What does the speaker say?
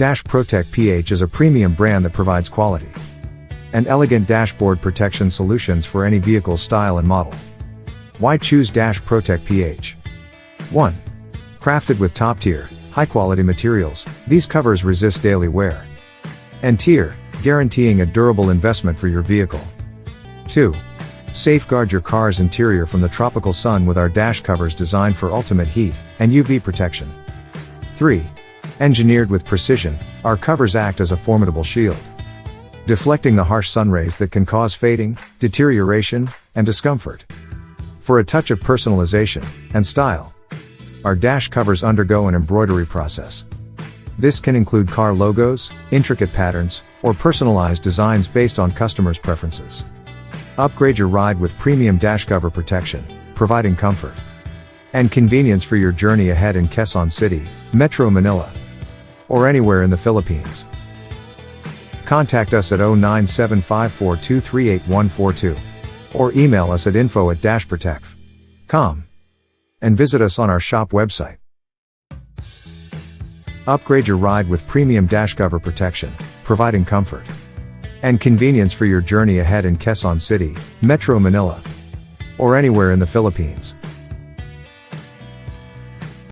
DashProtec PH is a premium brand that provides quality and elegant dashboard protection solutions for any vehicle style and model. Why choose DashProtec PH? 1. Crafted with top-tier, high-quality materials, these covers resist daily wear and tear, guaranteeing a durable investment for your vehicle. 2. Safeguard your car's interior from the tropical sun with our dash covers designed for ultimate heat and UV protection. 3. Engineered with precision, our covers act as a formidable shield, deflecting the harsh sun rays that can cause fading, deterioration, and discomfort. For a touch of personalization and style, our dash covers undergo an embroidery process. This can include car logos, intricate patterns, or personalized designs based on customers' preferences. Upgrade your ride with premium dash cover protection, providing comfort and convenience for your journey ahead in Quezon City, Metro Manila, or anywhere in the Philippines. Contact us at 097542384142 or email us at info@dashprotec.com and visit us on our shop website. Upgrade your ride with premium dash cover protection, providing comfort and convenience for your journey ahead in Quezon City, Metro Manila, or anywhere in the Philippines.